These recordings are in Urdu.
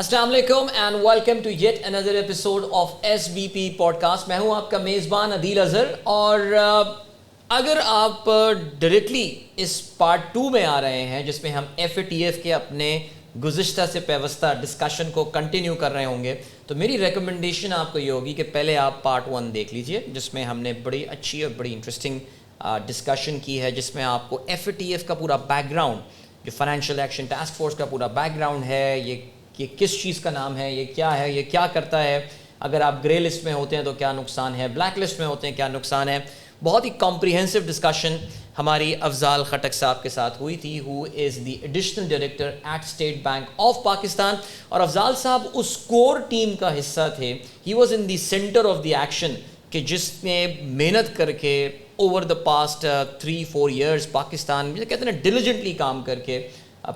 السلام علیکم and welcome to yet another episode of S B P podcast. میں ہوں آپ کا میزبان عدیل اظہر, اور اگر آپ ڈائریکٹلی اس پارٹ 2 میں آ رہے ہیں جس میں ہم ایف اے ٹی ایف کے اپنے گزشتہ سے پیوستہ ڈسکشن کو کنٹینیو کر رہے ہوں گے, تو میری ریکمنڈیشن آپ کو یہ ہوگی کہ پہلے آپ پارٹ 1 دیکھ لیجئے, جس میں ہم نے بڑی اچھی اور بڑی انٹرسٹنگ ڈسکشن کی ہے, جس میں آپ کو ایف اے ٹی ایف کا پورا بیک گراؤنڈ, جو فائنینشیل ایکشن ٹاسک فورس کا پورا بیک گراؤنڈ ہے, یہ کس چیز کا نام ہے, یہ کیا کرتا ہے, اگر آپ گرے لسٹ میں ہوتے ہیں تو کیا نقصان ہے, بلیک لسٹ میں ہوتے ہیں کیا نقصان ہے. بہت ہی کمپریہنسو ڈسکشن ہماری افضال خٹک صاحب کے ساتھ ہوئی تھی, who is the additional director at state bank of Pakistan. اور افضال صاحب اس کور ٹیم کا حصہ تھے, he was in the centre of the action, کہ جس نے محنت کر کے over the past 3-4 years Pakistan میں کہتے ہیں نا ڈیلیجنٹلی کام کر کے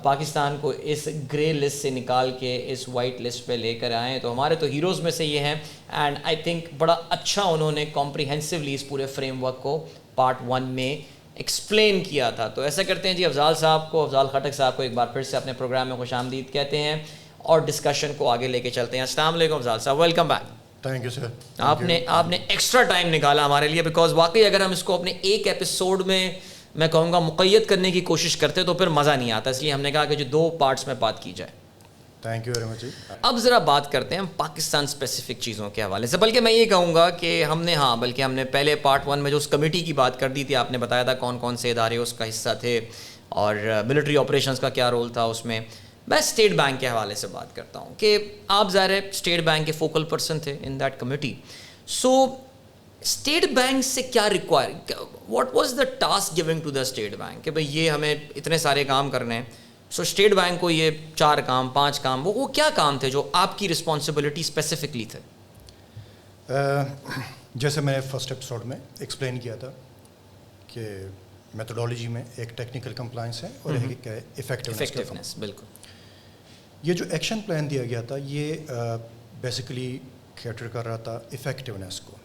پاکستان کو اس گرے لسٹ سے نکال کے اس وائٹ لسٹ پہ لے کر آئے. تو ہمارے تو ہیروز میں سے یہ ہیں, اینڈ آئی تھنک بڑا اچھا انہوں نے کمپریہنسولی اس پورے فریم ورک کو پارٹ 1 میں ایکسپلین کیا تھا. تو ایسا کرتے ہیں جی, افضال خٹک صاحب کو ایک بار پھر سے اپنے پروگرام میں خوش آمدید کہتے ہیں اور ڈسکشن کو آگے لے کے چلتے ہیں. السلام علیکم افضال صاحب, welcome back. Thank you sir. آپ نے ایکسٹرا ٹائم نکالا ہمارے لیے, بیکاز واقعی اگر ہم اس کو اپنے ایک ایپیسوڈ میں کہوں گا مقید کرنے کی کوشش کرتے تو پھر مزہ نہیں آتا, اس لیے ہم نے کہا کہ جو 2 پارٹس میں بات کی جائے. Thank you very much. اب ذرا بات کرتے ہیں پاکستان اسپیسیفک چیزوں کے حوالے سے, بلکہ میں یہ کہوں گا کہ ہم نے پہلے پارٹ 1 میں جو اس کمیٹی کی بات کر دی تھی, آپ نے بتایا تھا کون کون سے ادارے اس کا حصہ تھے اور ملٹری آپریشنز کا کیا رول تھا اس میں. میں اسٹیٹ بینک کے حوالے سے بات کرتا ہوں کہ آپ ظاہر ہے اسٹیٹ بینک کے فوکل پرسن تھے in that committee. So State Bank سے کیا require, what was the task giving to the State Bank کہ بھئی یہ ہمیں اتنے سارے کام کرنے ہیں. سو اسٹیٹ بینک کو یہ 4 کام 5 کام, وہ کیا کام تھے جو آپ کی رسپانسبلٹی اسپیسیفکلی تھے؟ جیسے میں نے فرسٹ ایپیسوڈ میں ایکسپلین کیا تھا کہ میتھڈالوجی میں ایک ٹیکنیکل کمپلائنس ہے اور ایک ہے ایفیکٹونیس. بالکل. یہ جو ایکشن پلان دیا گیا تھا یہ بیسیکلی کیٹر کر رہا تھا ایفیکٹونیس کو.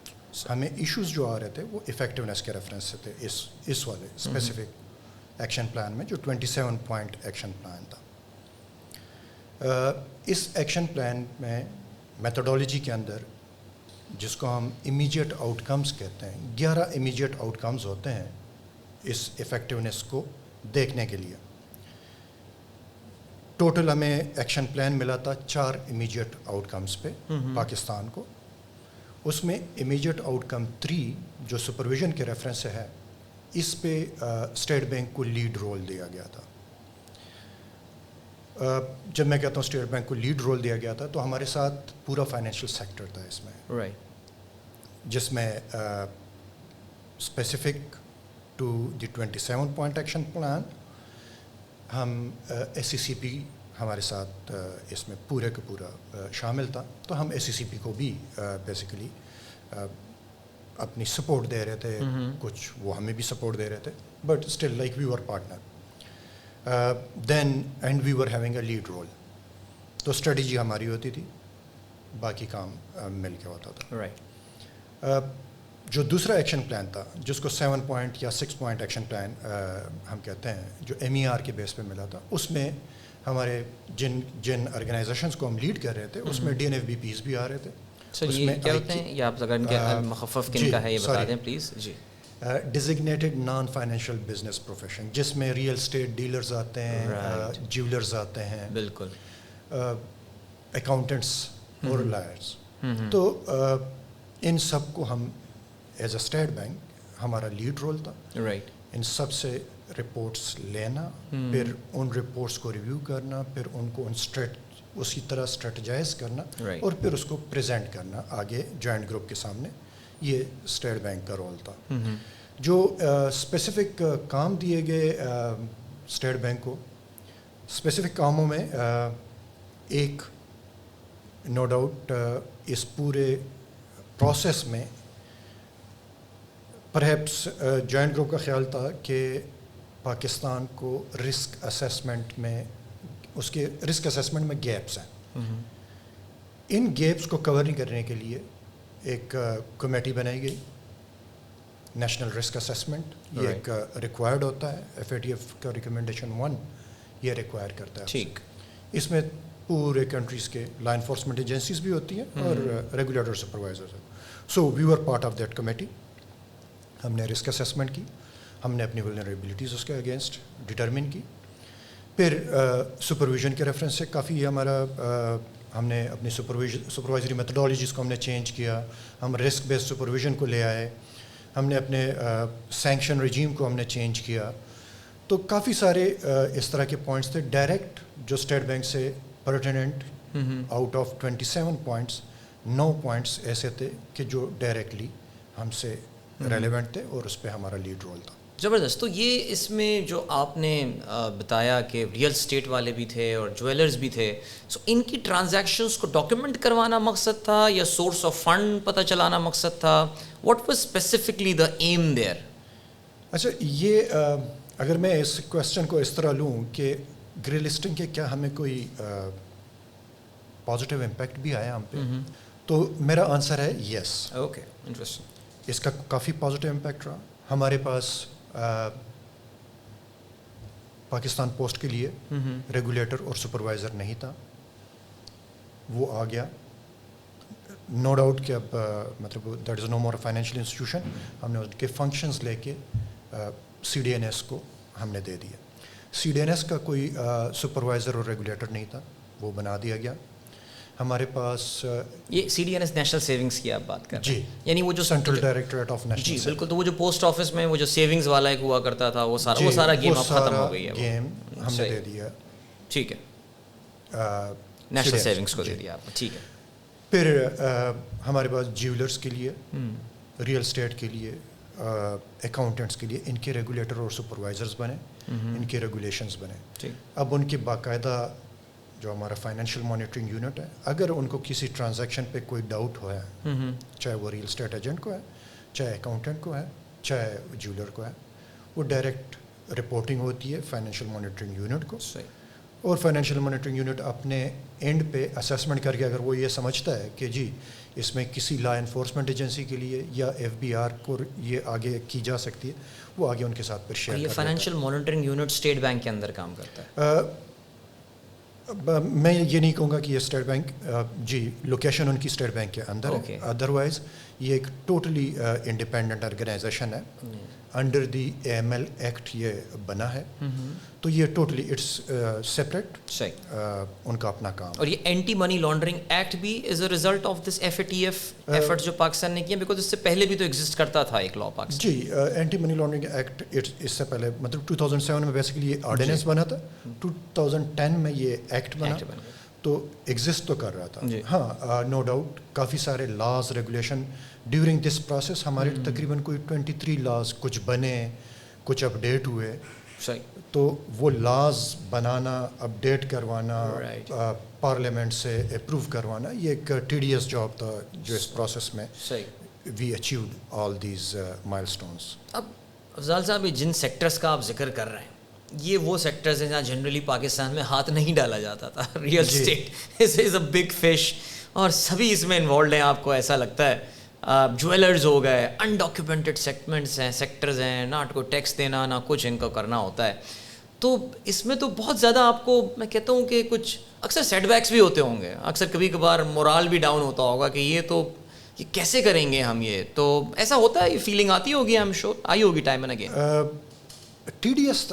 ہمیں ایشوز جو آ رہے تھے وہ ایفیکٹونیس کے ریفرنس سے تھے اس والے اسپیسیفک ایکشن پلان میں, جو 27 پوائنٹ ایکشن پلان تھا. اس ایکشن پلان میں میتھڈالوجی کے اندر, جس کو ہم امیجیٹ آؤٹ کمز کہتے ہیں, 11 امیجیٹ آؤٹ کمز ہوتے ہیں اس ایفیکٹونیس کو دیکھنے کے لیے. ٹوٹل ہمیں ایکشن پلان ملا تھا 4 امیجیٹ آؤٹ کمز پہ پاکستان کو. اس میں امیجیٹ آؤٹ کم 3 جو سپرویژن کے ریفرنس سے ہے, اس پہ اسٹیٹ بینک کو لیڈ رول دیا گیا تھا. جب میں کہتا ہوں اسٹیٹ بینک کو لیڈ رول دیا گیا تھا تو ہمارے ساتھ پورا فائنینشیل سیکٹر تھا اس میں, جس میں specific to the 27 point action plan ہم ایس سی سی پی ہمارے ساتھ اس میں پورے کا پورا شامل تھا. تو ہم ایس سی سی پی کو بھی بیسیکلی اپنی سپورٹ دے رہے تھے, کچھ وہ ہمیں بھی سپورٹ دے رہے تھے, but still like we were partner then and we were having a lead role. تو اسٹریٹجی ہماری ہوتی تھی, باقی کام مل کے ہوتا تھا. جو دوسرا ایکشن پلان تھا, جس کو 7 پوائنٹ یا 6 پوائنٹ ایکشن پلان ہم کہتے ہیں, جو ایم ای آر کے بیس پہ ملا تھا, اس میں ہمارے جن آرگنائزیشنز کو ہم لیڈ کر رہے تھے اس میں D N F B Ps بھی آ رہے تھے. اس میں کیا ہوتے ہیں, یا آپ اگر ان کے مخفف کن کا ہے یہ بتا دیں پلیز. جی, designated non financial business profession, جس میں ریئل اسٹیٹ ڈیلرز آتے ہیں, جیولرز آتے ہیں, بالکل, اکاؤنٹنٹس اور لائرز. تو ان سب کو ہم ایز اے اسٹیٹ بینک ہمارا لیڈ رول تھا. ان سب سے رپورٹس لینا, پھر ان رپورٹس کو ریویو کرنا, پھر ان کو اسی طرح اسٹریٹجائز کرنا, اور پھر اس کو پریزنٹ کرنا آگے جوائنٹ گروپ کے سامنے. یہ اسٹیٹ بینک کا رول تھا. جو اسپیسیفک کام دیے گئے اسٹیٹ بینک کو, اسپیسیفک کاموں میں ایک نو ڈاؤٹ اس پورے پروسیس میں پرہیپس جوائنٹ گروپ کا خیال تھا کہ پاکستان کو رسک اسیسمنٹ میں, اس کے رسک اسیسمنٹ میں گیپس ہیں. ان گیپس کو کور نہیں کرنے کے لیے ایک کمیٹی بنائی گئی, نیشنل رسک اسیسمنٹ. یہ ایک ریکوائرڈ ہوتا ہے, ایف اے ٹی ایف کا ریکمنڈیشن 1 یہ ریکوائر کرتا ہے. ٹھیک. اس میں پورے کنٹریز کے لا انفورسمنٹ ایجنسیز بھی ہوتی ہیں اور ریگولیٹر سپروائزرز ہیں. سو وی were part of that committee. ہم نے رسک اسیسمنٹ کی, ہم نے اپنی ولنریبلٹیز اس کے اگینسٹ ڈٹرمن کی. پھر سپرویژن کے ریفرنس سے کافی ہمارا ہم نے اپنی سپروائزری میتھڈالوجیز کو ہم نے چینج کیا. ہم رسک بیسڈ سپرویژن کو لے آئے. ہم نے اپنے سینکشن رجیم کو ہم نے چینج کیا. تو کافی سارے اس طرح کے پوائنٹس تھے ڈائریکٹ جو اسٹیٹ بینک سے pertinent. Out of 27 points 9 points ایسے تھے کہ جو ڈائریکٹلی ہم سے ریلیونٹ تھے اور اس پہ ہمارا لیڈ رول تھا. زبردست. تو یہ اس میں جو آپ نے بتایا کہ ریئل اسٹیٹ والے بھی تھے اور جویلرز بھی تھے, سو ان کی ٹرانزیکشنز کو ڈاکیومنٹ کروانا مقصد تھا یا سورس آف فنڈ پتہ چلانا مقصد تھا؟ What was specifically the aim there? اچھا, یہ اگر میں اس کویسچن کو اس طرح لوں کہ گرے لسٹنگ کے کیا ہمیں کوئی پازیٹیو امپیکٹ بھی آیا ہم پہ, تو میرا آنسر ہے یس. Okay, interesting. اس کا کافی پازیٹیو امپیکٹ رہا. ہمارے پاس پاکستان پوسٹ کے لیے ریگولیٹر اور سپروائزر نہیں تھا, وہ آ گیا. نو ڈاؤٹ کہ اب مطلب that is no more financial institution. ہم نے ان کے فنکشنز لے کے CDNS کو ہم نے دے دیا. CDNS کا کوئی سپروائزر اور ریگولیٹر نہیں تھا, وہ بنا دیا گیا. ہمارے پاس یہ CDNS نیشنل سیونگز کی آپ بات کر رہے ہیں؟ جی, یعنی وہ جو سینٹرل ڈائریکٹوریٹ آف نیشنل. جی بالکل. تو وہ جو پوسٹ آفس میں وہ جو سیونگز والا ایک ہوا کرتا تھا, وہ سارا گیم اب ختم ہو گئی ہے. گیم ہم نے دے دیا. ٹھیک ہے, نیشنل سیونگز کو دے دیا آپ نے. ٹھیک ہے. پھر ہمارے پاس جیولرس کے لیے, ریئل اسٹیٹ کے لیے, اکاؤنٹنٹس کے لیے ان کے ریگولیٹر اور سپروائزرز بنے, ان کے ریگولیشنز بنے. اب ان کے باقاعدہ جو ہمارا فائنینشیل مانیٹرنگ یونٹ ہے, اگر ان کو کسی ٹرانزیکشن پہ کوئی ڈاؤٹ ہوا ہے, چاہے وہ ریئل اسٹیٹ ایجنٹ کو ہے, چاہے اکاؤنٹنٹ کو ہے, چاہے جیولر کو ہے, وہ ڈائریکٹ رپورٹنگ ہوتی ہے فائنینشیل مانیٹرنگ یونٹ کو. اور فائنینشیل مانیٹرنگ یونٹ اپنے اینڈ پہ اسیسمنٹ کر کے اگر وہ یہ سمجھتا ہے کہ جی اس میں کسی لا انفورسمنٹ ایجنسی کے لیے یا FBR کو یہ آگے کی جا سکتی ہے, وہ آگے ان کے ساتھ پھر شیئر. یہ financial monitoring unit state Bank کے اندر کام کرتا ہے؟ میں یہ نہیں کہوں گا کہ یہ اسٹیٹ بینک, جی لوکیشن ان کی اسٹیٹ بینک کے اندر ہے, ادروائز یہ ایک ٹوٹلی انڈیپینڈنٹ آرگنائزیشن ہے. انڈر دی AML ایکٹ یہ بنا ہے, تو یہ ٹوٹلی اٹس سیپریٹ, ان کا اپنا کام. اور یہ اینٹی منی لانڈرنگ ایکٹ بھی is a result of this FATF efforts جو پاکستان نے کیے, بیکاز اس سے پہلے بھی تو ایگزسٹ کرتا تھا ایک لا پاکستان. جی, اینٹی منی لانڈرنگ ایکٹ اس سے پہلے مطلب 2007 میں بیسیکلی یہ آرڈیننس بنا تھا, 2010 میں یہ ایکٹ بنا, تو ایگزسٹ تو کر رہا تھا. ہاں, نو ڈاؤٹ کافی سارے laws regulation during this process ہمارے تقریباً کوئی 23 لاز کچھ بنے, کچھ اپڈیٹ ہوئے. تو وہ لاز بنانا, اپڈیٹ کروانا, پارلیمنٹ سے اپروو کروانا, یہ ایک ٹیڈیس جاب تھا جو اس پروسیس میں وی اچیوڈ آل دیز مائلسٹونز. اب افضال صاحب, جن سیکٹرز کا آپ ذکر کر رہے ہیں, یہ وہ سیکٹرز ہیں جہاں جنرلی پاکستان میں ہاتھ نہیں ڈالا جاتا تھا. Real state is a big fish اور سبھی اس میں انوالوڈ ہیں, آپ کو ایسا لگتا ہے. جویلرز ہو گئے, انڈاکیومنٹڈ سیگمنٹس ہیں, سیکٹرز ہیں, نہ کو ٹیکس دینا نہ کچھ ان کو کرنا ہوتا ہے. تو اس میں تو بہت زیادہ آپ کو میں کہتا ہوں کہ کچھ اکثر سیٹ بیکس بھی ہوتے ہوں گے, اکثر کبھی کبھار مورال بھی ڈاؤن ہوتا ہوگا کہ یہ کیسے کریں گے ہم. یہ تو ایسا ہوتا ہے, یہ فیلنگ آتی ہوگی, ہم شور آئی ہوگی ٹائم اینڈ اگین. TDS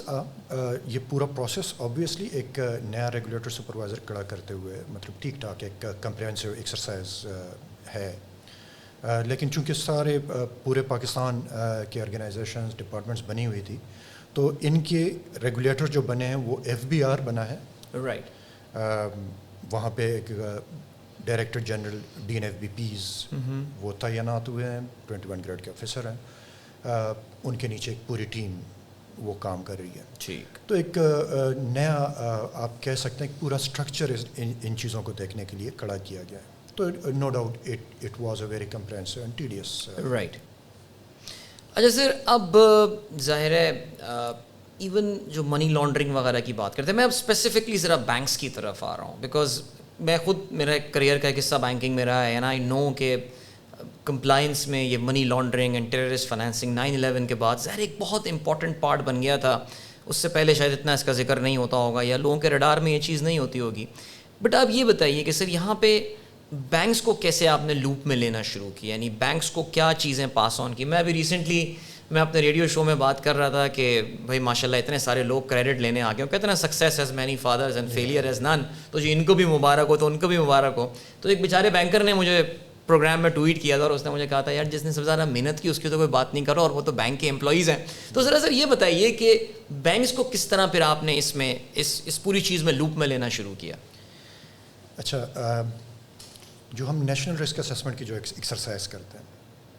یہ پورا پروسیس آبویسلی ایک نیا ریگولیٹر سپروائزر کھڑا کرتے ہوئے مطلب ٹھیک ٹھاک ایک کمپریہنسو ایکسرسائز ہے, لیکن چونکہ سارے پورے پاکستان کے آرگنائزیشنز ڈپارٹمنٹس بنی ہوئی تھی, تو ان کے ریگولیٹر جو بنے ہیں وہ FBR بنا ہے. رائٹ. وہاں پہ ایک ڈائریکٹر جنرل DNFBPs وہ تعینات ہوئے ہیں, 21 گریڈ کے آفیسر ہیں. ان کے نیچے ایک پوری ٹیم وہ کام کر رہی ہے. ٹھیک. تو ایک نیا آپ کہہ سکتے ہیں کہ پورا اسٹرکچر ان چیزوں کو دیکھنے کے لیے کھڑا کیا گیا ہے. تو no doubt it was a very comprehensive and tedious. Right. اچھا سر, اب ظاہر ہے ایون جو منی لانڈرنگ وغیرہ کی بات کرتے ہیں, میں اب اسپیسیفکلی ذرا بینکس کی طرف آ رہا ہوں, بیکاز میں خود, میرا ایک کریئر کا قصہ بینکنگ میں رہا ہے, اینڈ آئی نو کہ کمپلائنس میں یہ money laundering and terrorist financing 9/11 کے بعد ظاہر ایک بہت امپورٹنٹ پارٹ بن گیا تھا. اس سے پہلے شاید اتنا اس کا ذکر نہیں ہوتا ہوگا, یا لوگوں کے رڈار میں یہ چیز نہیں ہوتی ہوگی. بٹ آپ یہ بتائیے کہ سر یہاں پہ بینکس کو کیسے آپ نے لوپ میں لینا شروع کیا, یعنی بینکس کو کیا چیزیں پاس آن کی؟ میں ابھی ریسنٹلی میں اپنے ریڈیو شو میں بات کر رہا تھا کہ بھائی ماشاء اللہ اتنے سارے لوگ کریڈٹ لینے آ گئے, کہتے ہیں نا success has many fathers and failure has none, تو جی ان کو بھی مبارک ہو, تو ان کو بھی مبارک ہو. تو ایک بیچارے بینکر نے مجھے پروگرام میں ٹویٹ کیا تھا اور اس نے مجھے کہا تھا یار جس نے سب سے زیادہ محنت کی اس کی تو کوئی بات نہیں کرو, اور وہ تو بینک کے امپلائیز ہیں. تو ذرا سر یہ بتائیے کہ بینکس کو کس طرح پھر آپ نے اس میں اس پوری چیز میں لوپ میں لینا شروع کیا؟ اچھا, جو ہم نیشنل رسک اسسمنٹ کی جو ایکسرسائز کرتے ہیں,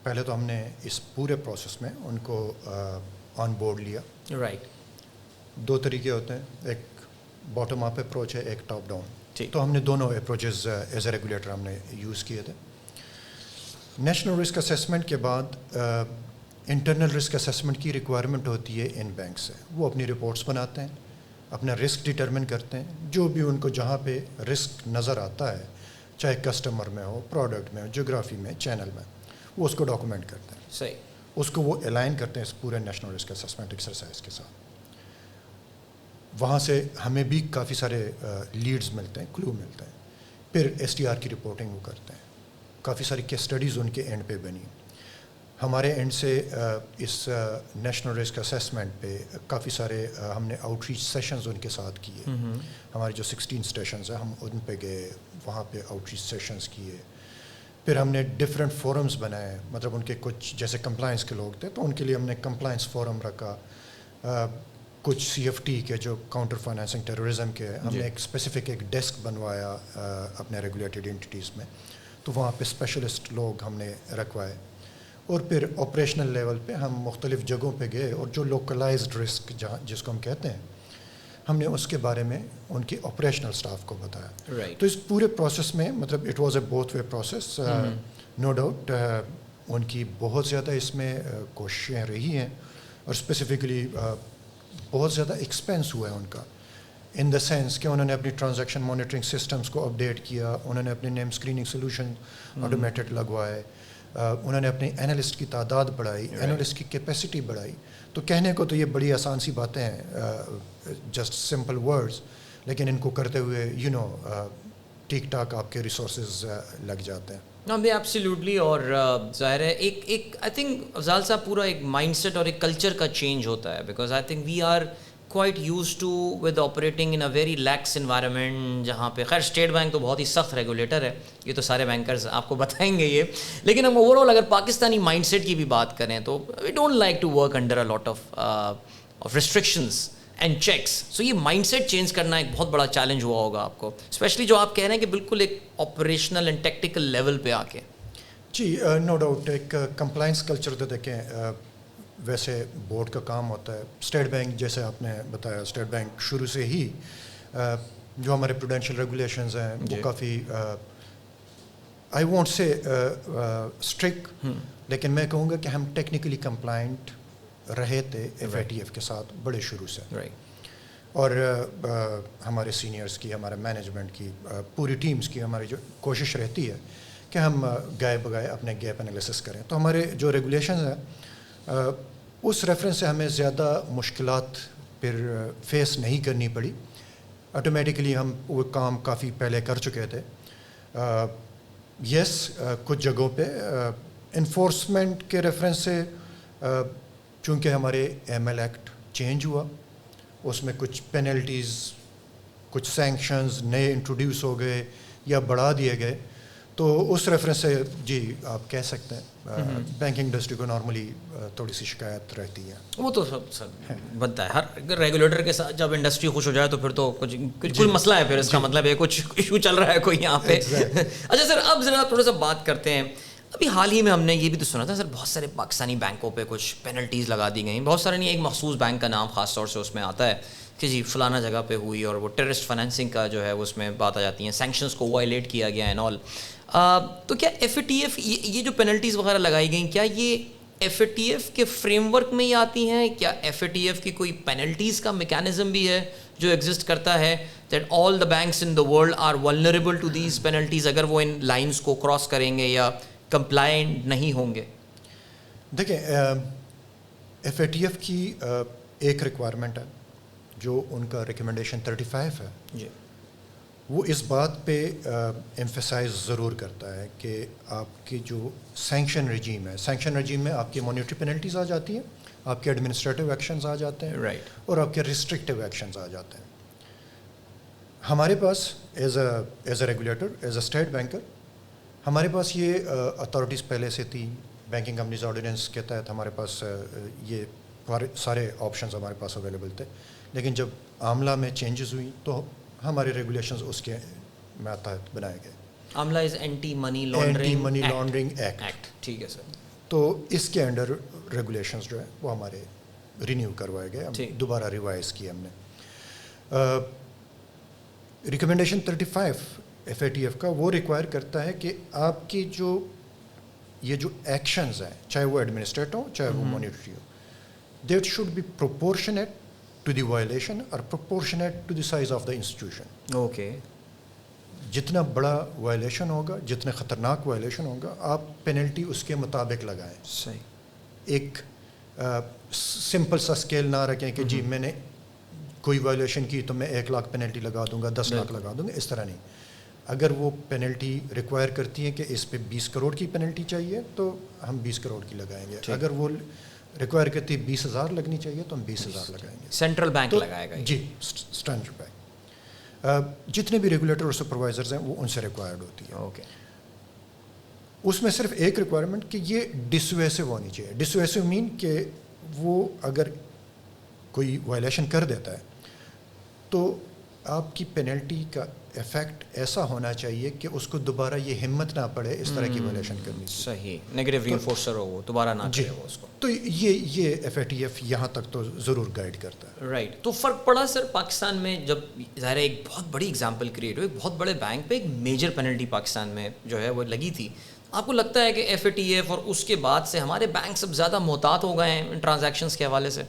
پہلے تو ہم نے اس پورے پروسیس میں ان کو آن بورڈ لیا. رائٹ. دو طریقے ہوتے ہیں, ایک باٹم اپ اپروچ ہے, ایک ٹاپ ڈاؤن. تو ہم نے دونوں اپروچز ایز اے ریگولیٹر ہم نے یوز کیے تھے. نیشنل رسک اسسمنٹ کے بعد انٹرنل رسک اسسمنٹ کی ریکوائرمنٹ ہوتی ہے ان بینک سے. وہ اپنی رپورٹس بناتے ہیں, اپنا رسک ڈٹرمن کرتے ہیں, جو بھی ان کو جہاں پہ رسک نظر آتا ہے, چاہے کسٹمر میں ہو, پروڈکٹ میں ہو, جغرافی میں, چینل میں, وہ اس کو ڈاکومنٹ کرتے ہیں. صحیح. اس کو وہ الائن کرتے ہیں اس پورے نیشنل رسک اسسمنٹ ایکسرسائز کے ساتھ. وہاں سے ہمیں بھی کافی سارے لیڈز ملتے ہیں, کلو ملتے ہیں. پھر ایس ٹی آر کی رپورٹنگ وہ کرتے ہیں. کافی ساری کیس اسٹڈیز ان کے اینڈ پہ بنی. ہمارے اینڈ سے اس نیشنل رسک اسسمنٹ پہ کافی سارے ہم نے آؤٹ ریچ سیشنز ان کے ساتھ کیے. ہمارے جو 16 اسٹیشنز ہیں ہم ان پہ گئے, وہاں پہ آؤٹ ریچ سیشنز کیے. پھر ہم نے ڈفرینٹ فورمز بنائے, مطلب ان کے کچھ جیسے کمپلائنس کے لوگ تھے تو ان کے لیے ہم نے کمپلائنس فورم رکھا. کچھ سی ایف ٹی کے جو کاؤنٹر فائنینسنگ ٹیررزم کے, ہم نے ایک اسپیسیفک ایک ڈیسک بنوایا اپنے ریگولیٹڈ انٹیٹیز میں, تو وہاں پہ اسپیشلسٹ لوگ ہم نے رکھوائے. اور پھر آپریشنل لیول پہ ہم مختلف جگہوں پہ گئے اور جو لوکلائزڈ رسک جس کو ہم کہتے ہیں, ہم نے اس کے بارے میں ان کی آپریشنل سٹاف کو بتایا. تو اس پورے پروسیس میں مطلب it was a both way process. No doubt in کی بہت زیادہ اس میں کوششیں رہی ہیں, اور اسپیسیفکلی بہت زیادہ ایکسپینس ہوا ہے ان کا, ان دا سینس کہ انہوں نے اپنی ٹرانزیکشن مانیٹرنگ سسٹمس کو اپڈیٹ کیا, انہوں نے اپنے نیم اسکریننگ سولوشن آٹومیٹڈ لگوائے, انہوں نے اپنی اینالسٹ کی تعداد بڑھائی, اینالسٹ کی کیپیسٹی بڑھائی. تو کہنے کو تو یہ بڑی آسان سی باتیں ہیں, جسٹ سمپل ورڈز, لیکن ان کو کرتے ہوئے ٹھیک ٹھاک آپ کے ریسورسز لگ جاتے ہیں. ایبسلیوٹلی. اور ظاہر ہے ایک آئی تھنک افضال صاحب پورا ایک مائنڈ سیٹ اور ایک کلچر کا چینج ہوتا ہے, because I think we are quite used to with operating in a very lax environment, جہاں پہ خیر اسٹیٹ بینک تو بہت ہی سخت ریگولیٹر ہے, یہ تو سارے بینکرز آپ کو بتائیں گے یہ, لیکن ہم اوور آل اگر پاکستانی مائنڈ سیٹ کی بھی بات کریں تو we don't like to work under a lot of restrictions and checks. So یہ مائنڈ سیٹ چینج کرنا ایک بہت بڑا چیلنج ہوا ہوگا آپ کو, اسپیشلی جو آپ کہہ رہے ہیں کہ بالکل ایک آپریشنل اینڈ ٹیکٹیکل لیول پہ آ کے. جی نو ڈاؤٹ. ایک کمپلائنس کلچر تو دیکھیں ویسے بورڈ کا کام ہوتا ہے. اسٹیٹ بینک جیسے آپ نے بتایا, اسٹیٹ بینک شروع سے ہی جو ہمارے پروڈینشیل ریگولیشنز ہیں وہ کافی آئی وونٹ سے اسٹرکٹ, لیکن میں کہوں گا کہ ہم ٹیکنیکلی کمپلائنٹ رہے تھے ایف آئی ٹی ایف کے ساتھ بڑے شروع سے. اور ہمارے سینئرز کی, ہمارے مینجمنٹ کی, پوری ٹیمز کی ہماری جو کوشش رہتی ہے کہ ہم گائے بگائے اپنے گیپ انالیسس کریں. تو ہمارے جو ریگولیشنز ہیں اس ریفرنس سے ہمیں زیادہ مشکلات پھر فیس نہیں کرنی پڑی. آٹومیٹکلی ہم وہ کام کافی پہلے کر چکے تھے. یس کچھ جگہوں پہ انفورسمنٹ کے ریفرنس سے چونکہ ہمارے ایم ایل ایکٹ چینج ہوا, اس میں کچھ پینلٹیز, کچھ سینکشنز نئے انٹروڈیوس ہو گئے یا بڑھا دیے گئے, تو اس ریفرنس سے جی آپ کہہ سکتے ہیں بینکنگ انڈسٹری کو نارملی تھوڑی سی شکایت رہتی ہے. وہ تو سب بنتا ہے ہر ریگولیٹر کے ساتھ, جب انڈسٹری خوش ہو جائے تو پھر تو کچھ کوئی مسئلہ ہے, پھر اس کا مطلب ہے کچھ ایشو چل رہا ہے کوئی یہاں پہ. اچھا سر, اب ذرا تھوڑا سا بات کرتے ہیں. ابھی حال ہی میں ہم نے یہ بھی تو سنا تھا سر, بہت سارے پاکستانی بینکوں پہ کچھ پینلٹیز لگا دی گئیں. بہت سارے نہیں, ایک مخصوص بینک کا نام خاص طور سے اس میں آتا ہے کہ جی فلانا جگہ پہ ہوئی, اور وہ ٹیررسٹ فائنینسنگ کا جو ہے اس میں بات آ جاتی ہیں, سینکشنز کو وائلیٹ کیا گیا اینڈ آل. تو کیا ایف اے ٹی ایف یہ جو پینلٹیز وغیرہ لگائی گئیں, کیا یہ ایف اے ٹی ایف کے فریم ورک میں ہی آتی ہیں؟ کیا ایف اے ٹی ایف کی کوئی پینلٹیز کا میکینزم بھی ہے جو ایگزسٹ کرتا ہے that all the banks in the world are vulnerable to these penalties اگر وہ ان لائنس کو کراس کریں گے یا کمپلائنٹ نہیں ہوں گے؟ دیکھیں ایف اے ٹی ایف کی ایک ریکوائرمنٹ ہے جو ان کا ریکمنڈیشن 35 ہے. جی, وہ اس بات پہ ایمفیسائز ضرور کرتا ہے کہ آپ کی جو سینکشن رجیم ہے، سینکشن رجیم میں آپ کی مانیٹری پینلٹیز آ جاتی ہیں، آپ کے ایڈمنسٹریٹو ایکشنز آ جاتے ہیں، اور آپ کے ریسٹرکٹیو ایکشنز آ جاتے ہیں. ہمارے پاس as a regulator, as a state banker, ہمارے پاس یہ اتھارٹیز پہلے سے تھی. بینکنگ کمپنیز آرڈیننس کے تحت ہمارے پاس یہ سارے آپشنز ہمارے پاس اویلیبل تھے. لیکن جب عاملہ میں چینجز ہوئی تو ہمارے ریگولیشنز اس کے تحت بنائے گئے. عاملہ از اینٹی منی لانڈرنگ ایکٹ. ٹھیک ہے سر. تو اس کے انڈر ریگولیشنز جو ہے وہ ہمارے رینیو کروائے گئے، دوبارہ ریوائز کیے ہم نے. ریکمنڈیشن 35 FATF کا وہ ریکوائر کرتا ہے کہ آپ کی یہ جو ایکشنز ہیں، چاہے وہ ایڈمنسٹریٹ ہوں چاہے وہ مانیٹری ہو، that should be proportionate to the violation اور proportionate to the size of the institution. Okay. جتنا بڑا وائلیشن ہوگا، جتنے خطرناک وائلیشن ہوگا، آپ پینلٹی اس کے مطابق لگائیں. صحیح. ایک سمپل سا اسکیل نہ رکھیں کہ جی میں نے کوئی وائلیشن کی تو میں 1 لاکھ پینلٹی لگا دوں گا، 10 لاکھ لگا دوں گا، اس طرح نہیں. اگر وہ پینلٹی ریکوائر کرتی ہے کہ اس پہ 20 کروڑ کی پینلٹی چاہیے تو ہم 20 کروڑ کی لگائیں گے. اگر وہ ریکوائر کرتی ہے 20,000 لگنی چاہیے تو ہم 20,000 لگائیں گے. سینٹرل بینک لگائے گا. جی، سینٹرل بینک. جتنے بھی ریگولیٹر اور سپروائزرز ہیں وہ ان سے ریکوائرڈ ہوتی ہے. اوکے. اس میں صرف ایک ریکوائرمنٹ کہ یہ ڈسویسو ہونی چاہیے. ڈسویسو مین کہ وہ اگر کوئی وائلیشن کر دیتا ہے تو آپ کی پینلٹی کا ایفیکٹ ایسا ہونا چاہیے کہ اس کو دوبارہ یہ ہمت نہ پڑے اس طرح کی وائلیشن کرنے کی. صحیح. نیگیٹو رینفورسر ہو وہ دوبارہ نہ کرے وہ اس کو. تو یہ FATF یہاں تک تو ضرور گائیڈ کرتا ہے. رائٹ. تو فرق پڑا سر پاکستان میں جب ظاہر ہے ایک بہت بڑی ایگزامپل کریٹ ہوئی، ایک بہت بڑے بینک پہ ایک میجر پینلٹی پاکستان میں جو ہے وہ لگی تھی. آپ کو لگتا ہے کہ FATF اور اس کے بعد سے ہمارے بینک سب زیادہ محتاط ہو گئے ہیں ٹرانزیکشنز کے حوالے سے؟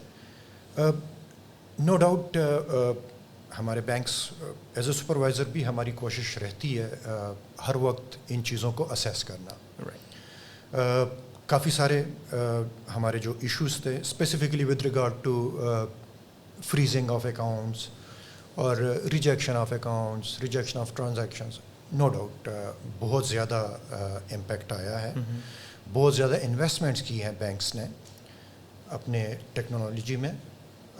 نو ڈاؤٹ ہمارے بینکس ایز اے سپروائزر بھی ہماری کوشش رہتی ہے ہر وقت ان چیزوں کو اسیس کرنا. کافی سارے ہمارے جو ایشوز تھے specifically with regard to freezing of accounts اور rejection of accounts, rejection of transactions, no doubt بہت زیادہ امپیکٹ آیا ہے. بہت زیادہ انویسٹمنٹس کی ہیں بینکس نے اپنے ٹیکنالوجی میں،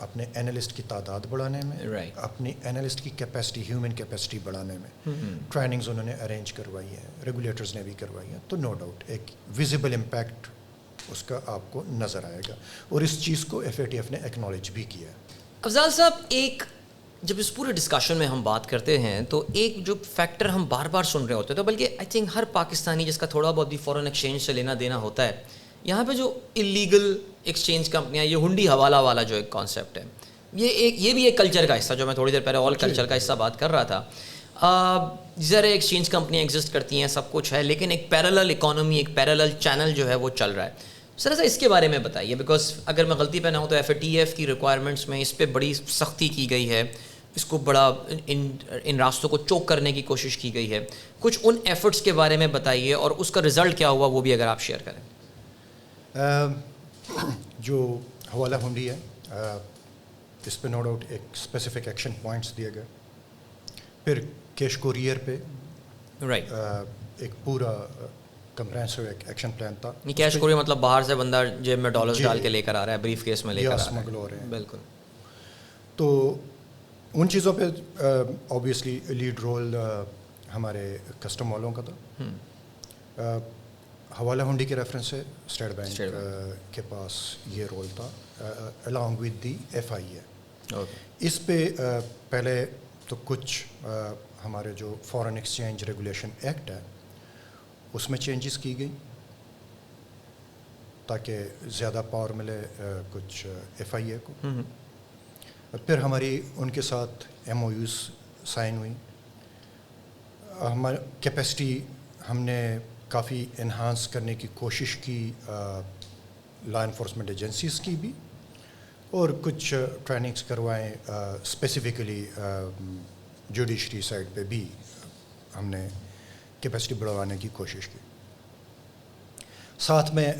اپنے اینالسٹ کی تعداد بڑھانے میں، اپنی اینالسٹ کی کیپیسٹی، ہیومن کیپیسٹی بڑھانے میں. ٹریننگز انہوں نے ارینج کروائی ہیں، ریگولیٹرز نے بھی کروائی ہیں. تو نو ڈاؤٹ ایک ویزیبل امپیکٹ اس کا آپ کو نظر آئے گا، اور اس چیز کو FATF نے ایکنالج بھی کیا ہے. افضال صاحب، ایک جب اس پورے ڈسکشن میں ہم بات کرتے ہیں تو ایک جو فیکٹر ہم بار بار سن رہے ہوتے ہیں، تو بلکہ آئی تھنک ہر پاکستانی جس کا تھوڑا بہت بھی فورن ایکسچینج سے لینا دینا ہوتا ہے، یہاں پہ جو اللیگل ایکسچینج کمپنیاں، یہ ہنڈی حوالہ والا جو ایک کانسیپٹ ہے، یہ بھی ایک کلچر کا حصہ، جو میں تھوڑی دیر پہلے آل کلچر کا حصہ بات کر رہا تھا. ذرا ایکسچینج کمپنیاں ایگزسٹ کرتی ہیں، سب کچھ ہے، لیکن ایک پیرالل اکانومی، ایک پیرالل چینل جو ہے وہ چل رہا ہے. سر اس کے بارے میں بتائیے، بیکاز اگر میں غلطی پہ نہ ہوں تو FATF کی ریکوائرمنٹس میں اس پہ بڑی سختی کی گئی ہے، اس کو بڑا ان راستوں کو چوک کرنے کی کوشش کی گئی ہے. کچھ ان ایفرٹس کے بارے میں بتائیے اور اس کا رزلٹ کیا ہوا وہ بھی اگر آپ شیئر کریں. جو حوالہ ہنڈی ہے اس پہ نو ڈاؤٹ ایک اسپیسیفک ایکشن پوائنٹس دیے گئے. پھر کیش کوریئر پہ ایک پورا کمپریہنسو ایکشن پلان تھا. کیش کوریئر مطلب باہر سے بندہ جیب میں ڈالرز ڈال کے لے کر آ رہا ہے، بریف کیس میں لے کر آ رہا ہے، اسمگل ہو رہے ہیں. بالکل. تو ان چیزوں پہ آبویسلی لیڈ رول ہمارے کسٹم والوں کا تھا. حوالہ ہنڈی کے ریفرنس سے اسٹیٹ بینک کے پاس یہ رول تھا along with دی FIA. اس پہ پہلے تو کچھ ہمارے جو فورن ایکسچینج ریگولیشن ایکٹ ہے اس میں چینجز کی گئی تاکہ زیادہ پاور ملے کچھ FIA کو. پھر ہماری ان کے ساتھ MOUs سائن ہوئی. ہماری کیپیسٹی ہم نے کافی انہانس کرنے کی کوشش کی لا انفورسمنٹ ایجنسیز کی بھی، اور کچھ ٹریننگز کروائیں اسپیسیفکلی جوڈیشری سائڈ پہ بھی ہم نے کیپیسٹی بڑھوانے کی کوشش کی. ساتھ میں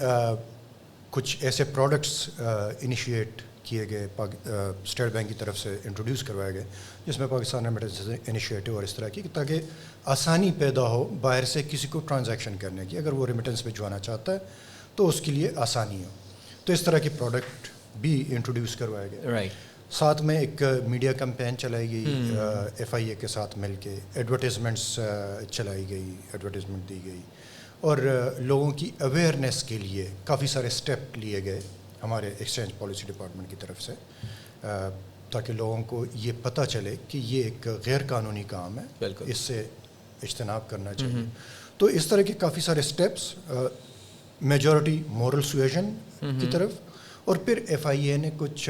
کچھ ایسے پروڈکٹس انیشیٹ کیے گئے اسٹیٹ بینک کی طرف سے انٹروڈیوس کروائے گئے, جس میں پاکستان ریمیٹنس انیشیٹو اور اس طرح کی, تاکہ آسانی پیدا ہو باہر سے کسی کو ٹرانزیکشن کرنے کی. اگر وہ ریمیٹنس بھجوانا چاہتا ہے تو اس کے لیے آسانی ہو. تو اس طرح کی پروڈکٹ بھی انٹروڈیوس کروائے گئے. رائٹ. ساتھ میں ایک میڈیا کمپین چلائی گئی ایف آئی اے کے ساتھ مل کے, ایڈورٹیزمنٹس چلائی گئی, ایڈورٹیزمنٹ دی گئی, اور لوگوں کی اویئرنیس کے لیے کافی سارے اسٹیپ لیے گئے ہمارے ایکسچینج پالیسی ڈپارٹمنٹ کی طرف سے, تاکہ لوگوں کو یہ پتہ چلے کہ یہ ایک غیر قانونی کام ہے, اس سے اجتناب کرنا چاہیے. تو اس طرح کے کافی سارے اسٹیپس, میجورٹی مورل سویژن کی طرف, اور پھر ایف آئی اے نے کچھ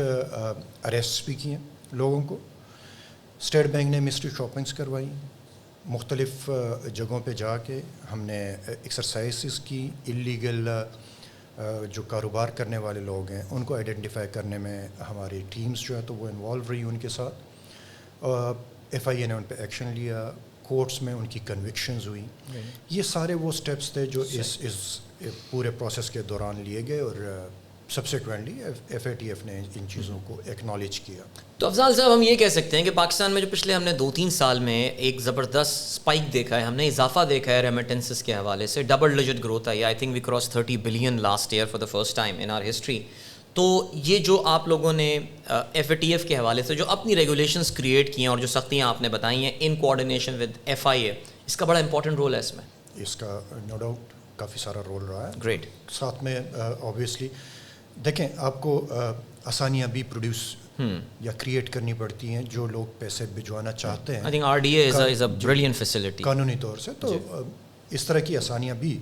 اریسٹ بھی کیے لوگوں کو. اسٹیٹ بینک نے مسٹری شاپنگس کروائی, مختلف جگہوں پہ جا کے ہم نے ایکسرسائزز کی. انلیگل جو کاروبار کرنے والے لوگ ہیں ان کو آئیڈینٹیفائی کرنے میں ہماری ٹیمز جو ہے تو وہ انوالو رہی ان کے ساتھ. ایف آئی اے نے ان پہ ایکشن لیا, کورٹس میں ان کی کنوکشنز ہوئی. یہ سارے وہ سٹیپس تھے جو اس پورے پروسیس کے دوران لیے گئے, اور subsequently F A T F نے ان چیزوں کو ایکنالج کیا. تو افضال صاحب, ہم یہ کہہ سکتے ہیں کہ پاکستان میں جو پچھلے ہم نے 2-3 سال میں ایک زبردست اسپائک دیکھا ہے, ہم نے اضافہ دیکھا ہے ریمیٹنسز کے حوالے سے, ڈبل ڈیجٹ گروتھ آئی. I think we cross 30 billion last year for the first time in our history. تو یہ جو آپ لوگوں نے ایف اے ٹی ایف کے حوالے سے جو اپنی ریگولیشنز کریٹ کی ہیں اور جو سختیاں آپ نے بتائی ہیں ان کوآرڈینیشن ود ایف آئی اے, اس کا بڑا امپورٹنٹ رول ہے اس میں. اس کا نو ڈاؤٹ کافی سارا رول رہا ہے. گریٹ. ساتھ میں آبویسلی دیکھیں, آپ کو آسانیاں بھی پروڈیوس یا کریٹ کرنی پڑتی ہیں جو لوگ پیسے بھجوانا چاہتے ہیں. I think RDA is a brilliant facility. قانونی طور سے تو اس طرح کی آسانیاں بھی,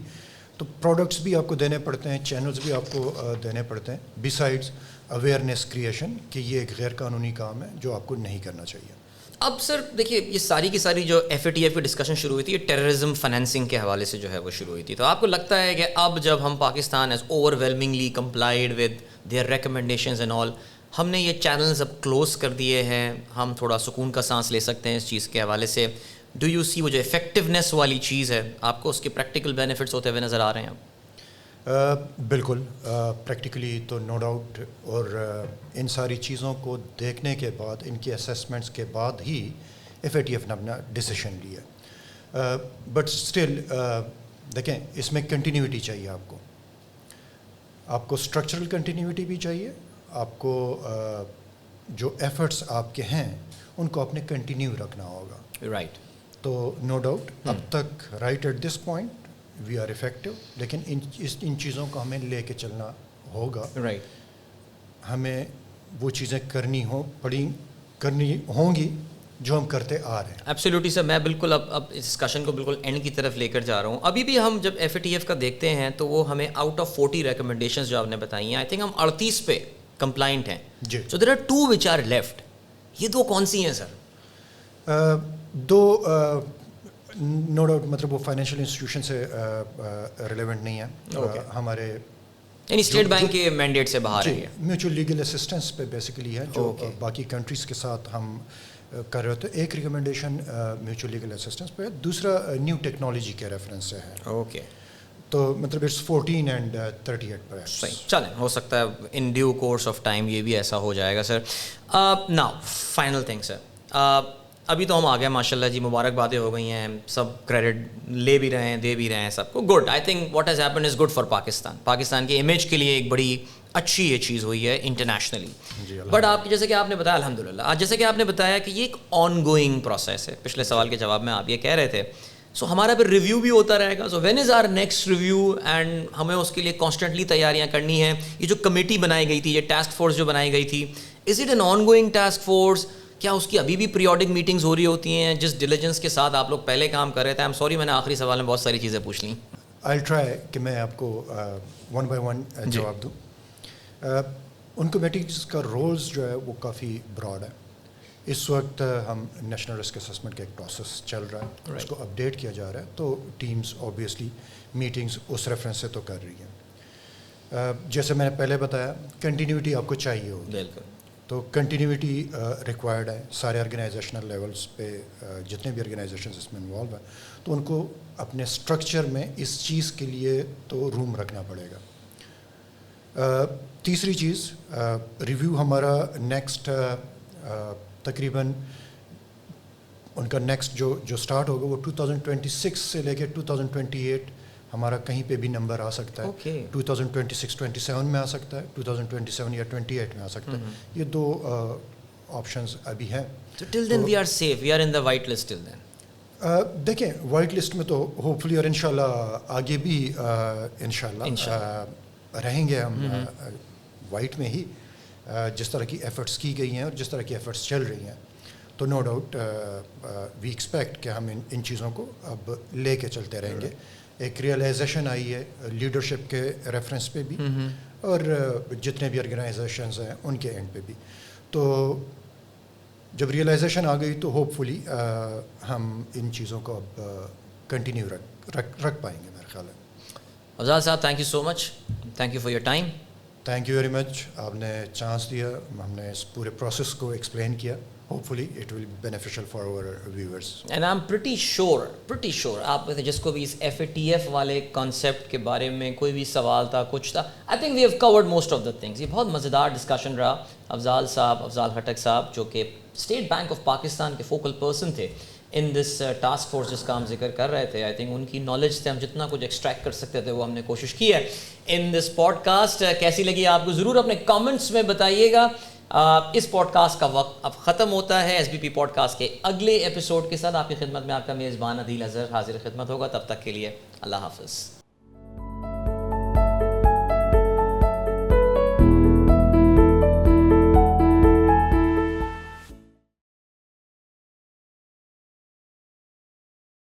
تو پروڈکٹس بھی آپ کو دینے پڑتے ہیں, چینلز بھی آپ کو دینے پڑتے ہیں, بیسائڈز اویئرنیس کریشن کہ یہ ایک غیر قانونی کام ہے جو آپ کو نہیں کرنا چاہیے. اب سر دیکھیے, یہ ساری کی ساری جو ایف اے ٹی ایف کی ڈسکشن شروع ہوئی تھی, یہ ٹیررزم فنانسنگ کے حوالے سے جو ہے وہ شروع ہوئی تھی. تو آپ کو لگتا ہے کہ اب جب ہم Pakistan as overwhelmingly complied with their recommendations and all, ہم نے یہ چینلز اب کلوز کر دیے ہیں, ہم تھوڑا سکون کا سانس لے سکتے ہیں اس چیز کے حوالے سے, ڈو یو سی وہ جو افیکٹونیس والی چیز ہے آپ کو اس کے پریکٹیکل بینیفٹس ہوتے ہوئے نظر آ رہے ہیں اب؟ بالکل, پریکٹیکلی تو نو ڈاؤٹ, اور ان ساری چیزوں کو دیکھنے کے بعد, ان کی اسیسمنٹس کے بعد ہی ایف اے ٹی ایف نے اپنا ڈیسیشن لیا. بٹ اسٹل دیکھیں, اس میں کنٹینیوٹی چاہیے آپ کو اسٹرکچرل کنٹینیوٹی بھی چاہیے, آپ کو جو ایفرٹس آپ کے ہیں ان کو آپ نے کنٹینیو رکھنا ہوگا. رائٹ. تو نو ڈاؤٹ اب تک right at this point we are effective, لیکن ان چیزوں کو ہمیں لے کے چلنا ہوگا. رائٹ. ہمیں وہ چیزیں کرنی ہوں گی جو ہم کرتے آ رہے ہیں. ایبسلیوٹلی سر, میں بالکل اب اس ڈسکشن کو بالکل اینڈ کی طرف لے کر جا رہا ہوں. ابھی بھی ہم جب ایف اے ٹی ایف کا دیکھتے ہیں تو وہ ہمیں آؤٹ آف 40 ریکمنڈیشنز جو آپ نے بتائی ہیں, آئی تھنک ہم 38 پہ کمپلائنٹ ہیں. جی. So there are 2 which are left. یہ 2 کون سی ہیں سر؟ 2 نو ڈاؤٹ مطلب وہ فائنینشیل انسٹیٹیوشن سے ریلیونٹ نہیں ہے ہمارے, یعنی اسٹیٹ بینک کے مینڈیٹ سے باہر ہے. میوچل لیگل اسسٹنس پہ بیسیکلی ہے جو باقی کنٹریز کے ساتھ ہم کر رہے ہوتے ہیں. ایک ریکمنڈیشن میوچل لیگل اسسٹنس پہ ہے, دوسرا نیو ٹیکنالوجی کے ریفرنس سے ہے. اوکے. تو مطلب اٹس 14 اینڈ 38 پر. صحیح, چلیں, ہو سکتا ہے in due course of time یہ بھی ایسا ہو جائے گا سر. ناؤ فائنل تھنگ سر, ابھی تو ہم آ گئے ماشاء اللہ جی, مبارکبادیں ہو گئی ہیں, سب کریڈٹ لے بھی رہے ہیں, دے بھی رہے ہیں سب کو. Good. I think what has happen is good for Pakistan. Pakistan کی امیج کے لیے ایک بڑی اچھی یہ چیز ہوئی ہے انٹرنیشنلی. بٹ آپ جیسے کہ آپ نے بتایا, الحمد للہ, آج جیسے کہ آپ نے بتایا کہ یہ ایک آن گوئنگ پروسیس ہے. پچھلے سوال کے جواب میں آپ یہ کہہ رہے تھے. سو ہمارا پھر ریویو بھی ہوتا رہے گا. So when is our next review, and ہمیں اس کے لیے کانسٹنٹلی تیاریاں کرنی ہیں. یہ جو کمیٹی بنائی گئی تھی, یہ ٹاسک فورس جو بنائی گئی تھی, is it an ongoing task force? کیا اس کی ابھی بھی پیریوڈک میٹنگز ہو رہی ہوتی ہیں جس ڈیلیجنس کے ساتھ آپ لوگ پہلے کام کر رہے تھے؟ سوری میں نے آخری سوال میں بہت ساری چیزیں پوچھ لیں. I'll try کہ میں آپ کو ون بائی ون جواب دوں. ان کمیٹیز کا رولز جو ہے وہ کافی براڈ ہے. اس وقت ہم نیشنل رسک اسسمنٹ کا ایک پروسیس چل رہا ہے, اس کو اپڈیٹ کیا جا رہا ہے. تو ٹیمز آبویسلی میٹنگز اس ریفرنس سے تو کر رہی ہیں. جیسے میں نے پہلے بتایا, کنٹینیوٹی آپ کو چاہیے ہوگی. بالکل. تو کنٹینیوٹی ریکوائرڈ ہے سارے آرگنائزیشنل لیولس پہ. جتنے بھی آرگنائزیشنز اس میں انوالو ہیں تو ان کو اپنے اسٹرکچر میں اس چیز کے لیے تو روم رکھنا پڑے گا. تیسری چیز ریویو ہمارا نیکسٹ تقریباً ان کا نیکسٹ جو سٹارٹ ہوگا وہ 2026 سے لے کے 2028 ہمارا کہیں پہ بھی نمبر آ سکتا ہے. 2026-27 میں آ سکتا ہے, 2027 یا 28 میں آ سکتا ہے. یہ دو آپشنز ابھی ہیں. So till then we are safe, we are in the white list till then. دیکھیں وائٹ لسٹ میں تو ہوپ فلی اور انشاءاللہ آگے بھی انشاءاللہ رہیں گے ہم وائٹ میں ہی, جس طرح کی ایفرٹس کی گئی ہیں اور جس طرح کی ایفرٹس چل رہی ہیں. تو نو ڈاؤٹ وی ایکسپیکٹ کہ ہم ان چیزوں کو اب لے کے چلتے رہیں گے. ایک ریئلائزیشن آئی ہے لیڈرشپ کے ریفرنس پہ بھی اور جتنے بھی آرگنائزیشنز ہیں ان کے اینڈ پہ بھی. تو جب ریئلائزیشن آ گئی تو ہوپ فلی ہم ان چیزوں کو اب کنٹینیو رکھ پائیں گے میرے خیال ہے. افضال صاحب thank you so much, thank you for your time. Thank you very much. آپ نے چانس دیا, ہم نے اس پورے پروسیس کو ایکسپلین کیا. Hopefully it will be beneficial for our viewers. And I'm pretty sure آپ میں سے جس کو بھی اس FATF والے کانسیپٹ کے بارے میں کوئی بھی سوال تھا, کچھ تھا, I think we have covered most of the things. یہ بہت مزیدار ڈسکشن رہا. افضال خٹک صاحب جو کہ اسٹیٹ بینک آف پاکستان کے فوکل پرسن تھے ان دس ٹاسک فورس جس کا ہم ذکر کر رہے تھے, آئی تھنک ان کی نالج سے ہم جتنا کچھ ایکسٹریکٹ کر سکتے تھے وہ ہم نے کوشش کی ہے ان دس پوڈ کاسٹ. کیسی لگی آپ کو ضرور اپنے کامنٹس میں بتائیے گا. اس پوڈ کاسٹ کا وقت اب ختم ہوتا ہے. SBP پوڈ کاسٹ کے اگلے ایپیسوڈ کے ساتھ آپ کی خدمت میں آپ کا میزبان عدیل اظہر حاضر خدمت ہوگا. تب تک کے لیے اللہ حافظ.